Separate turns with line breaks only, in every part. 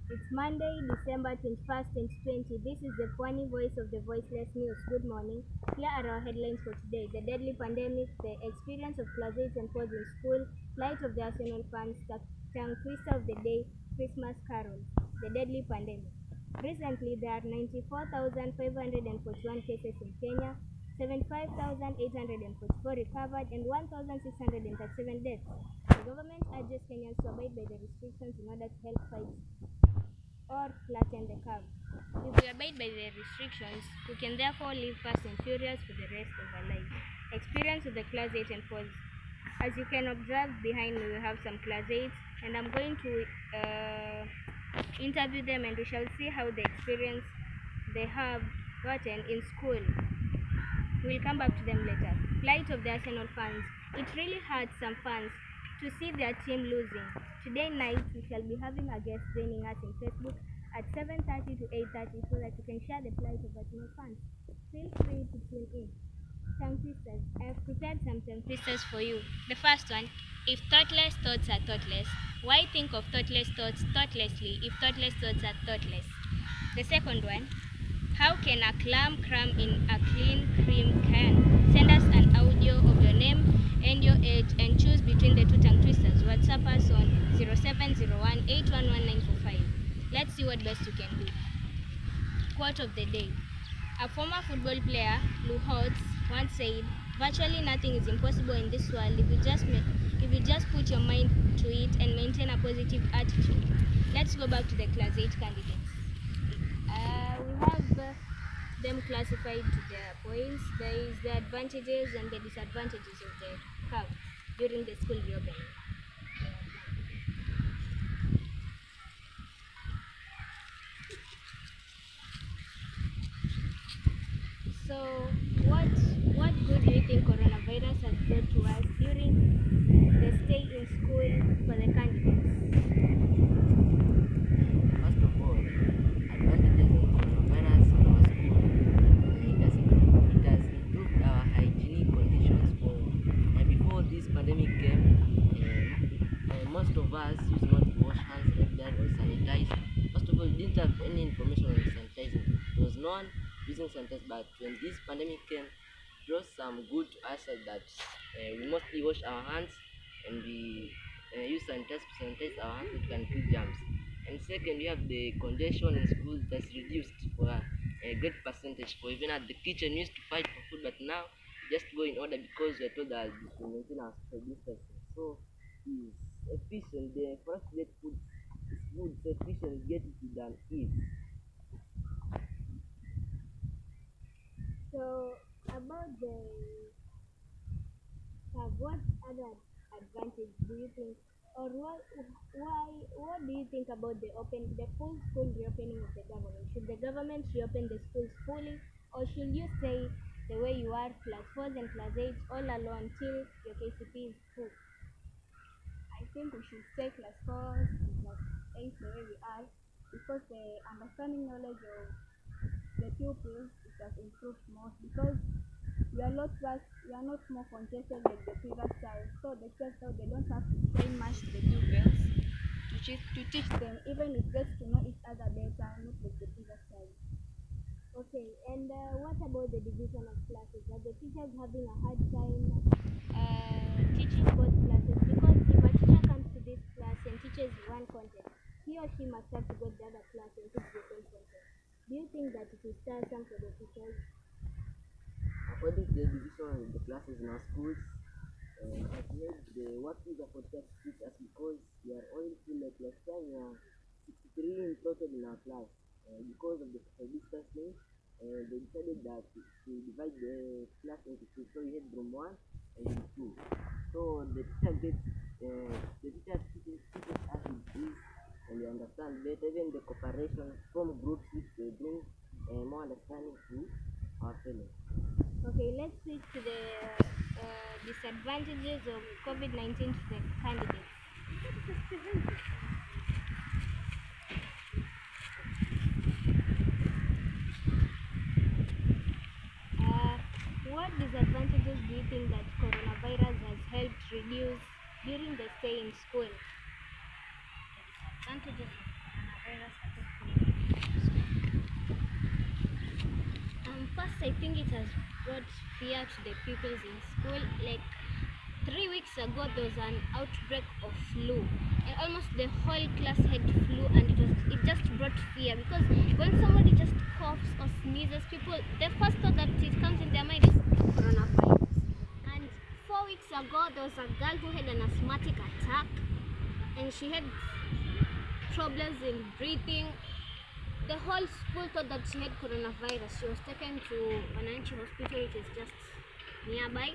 It's Monday, December 21st, 2020. This is the Pwani voice of the voiceless news. Good morning. Here are our headlines for today. The deadly pandemic, the experience of class 8 and 4 in school, light of the Arsenal fans, tongue twister of the day, Christmas carols. The deadly pandemic. Recently, there are 94,541 cases in Kenya, 75,844 recovered, and 1,637 deaths. The government urges Kenyans to abide by the restrictions in order to help fight or flatten the curve. If we abide by the restrictions, we can therefore live fast and furious for the rest of our lives. Experience with the class 8 and 4s. As you can observe behind me, we have some class 8s, and I'm going to interview them, and we shall see how the experience they have gotten in school. We'll come back to them later. Plight of the Arsenal fans. It really hurts some fans to see their team losing. Today night, we shall be having a guest joining us in Facebook at 7:30 to 8:30 so that we can share the plight of Arsenal fans. Feel free to tune in. Tongue twisters. I have prepared some tongue twisters for you. The first one, if thoughtless thoughts are thoughtless, why think of thoughtless thoughts thoughtlessly if thoughtless thoughts are thoughtless? The second one, how can a clam cram in a clean cream can? Send us an audio of your name and your age and choose between the two tongue twisters. WhatsApp us on 0701 Let's see what best you can do. Quote of the day. A former football player, Lou Holtz, once said, virtually nothing is impossible in this world if you just put your mind to it and maintain a positive attitude. Let's go back to the class 8 candidates. We have them classified to their points. There is the advantages and the disadvantages of the curve during the school reopening. So, what good do you think coronavirus has brought to us during the stay in school for the candidates?
First of all, advantages of coronavirus on our school. It has improved our hygienic conditions before this pandemic came. Most of us used not to wash hands regularly or sanitize. First of all, we didn't have any information on sanitizing. There was no one using sanitizer, but when this pandemic came, it brought some good to us that we mostly wash our hands and we use sanitizer to sanitize our hands so we can kill germs. And second, we have the congestion in school that's reduced for a great percentage. For even at the kitchen, we used to fight for food, but now just go in order because we are told that we maintain our social distancing. So it's efficient. For us to get food, it's good, it's efficient, get it done easy.
So, about the what other advantage do you think, or what do you think about the full school reopening of the government? Should the government reopen the schools fully, or should you stay the way you are, class 4s and class 8s, all alone till your KCP is full? I think we should stay class 4s and class 8s the way we are, because the understanding knowledge of the pupils it has improved more, because we are not more congested like the previous time. So the teachers now they don't have to train much the pupils to teach them, even it gets to know each other better, not like the previous time. Okay, and what about the division of classes? Are the teachers having a hard time teaching both classes? Because if a teacher comes to this class and teaches one content, he or she must have to go to the other class and teach the same content. Do you think that it is tiresome for the teachers?
According to the division of the classes in our schools, it has made the work easier for teachers because we are only full like last time we are 63 in total in our class. Because of the social distancing, they decided that to divide the class into two. So we had room 1 and room 2. So the teacher teaches us with ease and we understand better. Even the cooperation from groups which they bring more understanding to our fellows.
Okay, let's switch to the disadvantages of COVID-19 to the candidates. What disadvantages do you think that coronavirus has helped reduce during the stay in school?
The disadvantages of coronavirus
First, I think it has brought fear to the pupils in school. Like 3 weeks ago, there was an outbreak of flu, and almost the whole class had flu, and it just brought fear because when somebody just coughs or sneezes, people the first thought that it comes in their mind is coronavirus. And 4 weeks ago, there was a girl who had an asthmatic attack, and she had problems in breathing. The whole school thought that she had coronavirus. She was taken to Wananchi Hospital, which is just nearby,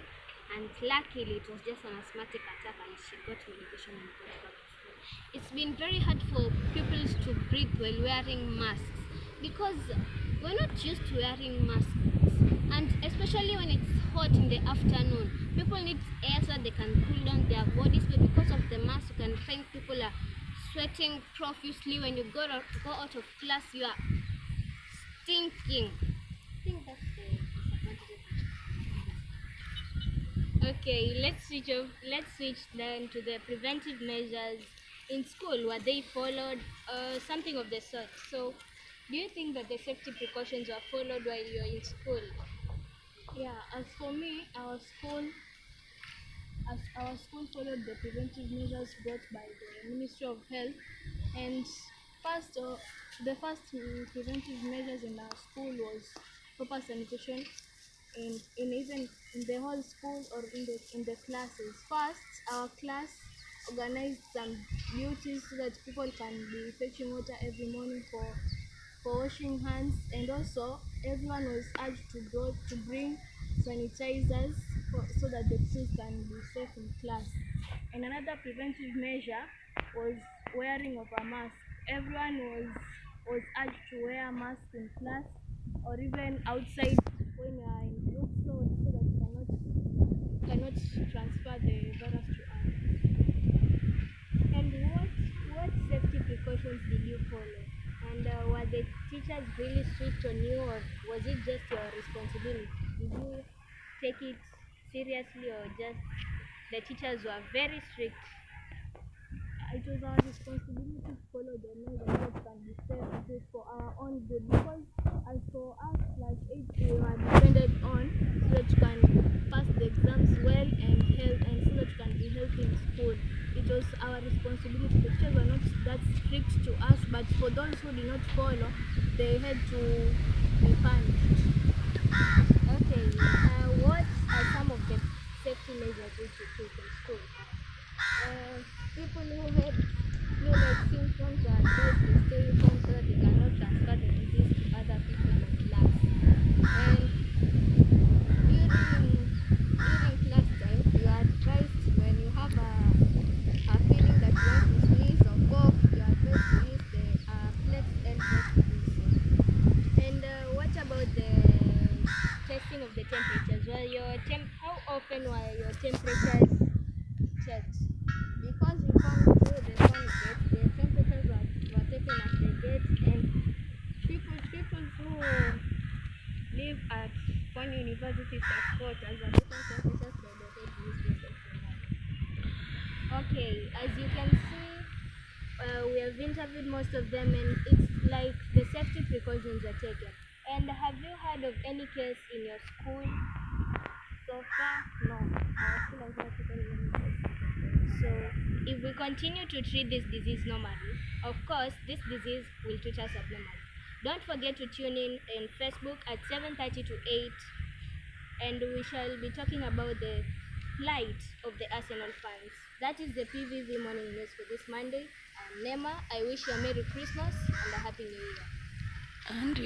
and luckily it was just an asthmatic attack, and she got medication and got back to school. It's been very hard for pupils to breathe while wearing masks because we're not used to wearing masks, and especially when it's hot in the afternoon, people need air so that they can cool down their bodies. But because of the mask, you can find people are sweating profusely. When you go out of class, you are stinking. I think that's the disadvantage. Okay, let's switch then to the preventive measures in school. Were they followed? Something of the sort. So, do you think that the safety precautions were followed while you're in school? Yeah, as our school followed the preventive measures brought by the Ministry of Health, and the first preventive measures in our school was proper sanitation in even in the whole school or in the classes. First, our class organized some duties so that people can be fetching water every morning for washing hands, and also everyone was urged to bring sanitizers so that the students can be safe in class. And another preventive measure was wearing of a mask. Everyone was urged to wear a mask in class or even outside when you are in groups, so that you cannot transfer the virus to others. And what safety precautions did you follow? And were the teachers really strict on you, or was it just your responsibility? Did you take it seriously, or just the teachers were very strict? It was our responsibility to follow the measures that can be safe. It is for our own good, because as for us class 8, we were depended on so that you can pass the exams well and so that you can be healthy in school. It was our responsibility. The teachers were not that strict to us, but for those who did not follow, they had to be punished. Okay, what are some of the safety measures which you took in school? People who had flu-like symptoms are advised to stay home so that they cannot transfer the disease to other people in class. And during class time, you are advised, when you have a feeling that you want to sneeze or cough, you are advised to use the flex and hospital. And what about the testing of the temperatures? How often were your temperatures checked? Because we come through the front gate, the temperatures were taken at the gate, and people who live at Pwani University support as a different temperatures by the head mistress of the lab. Okay, as you can see, we have interviewed most of them, and it's like the safety precautions are taken. And have you heard of any case in your school? So far, no. Our school has not taken any case. So, if we continue to treat this disease normally, of course, this disease will treat us abnormally. Don't forget to tune in Facebook at 7:30 to 8, and we shall be talking about the plight of the Arsenal fans. That is the PVV morning news for this Monday. I'm Nema. I wish you a Merry Christmas and a Happy New Year.
And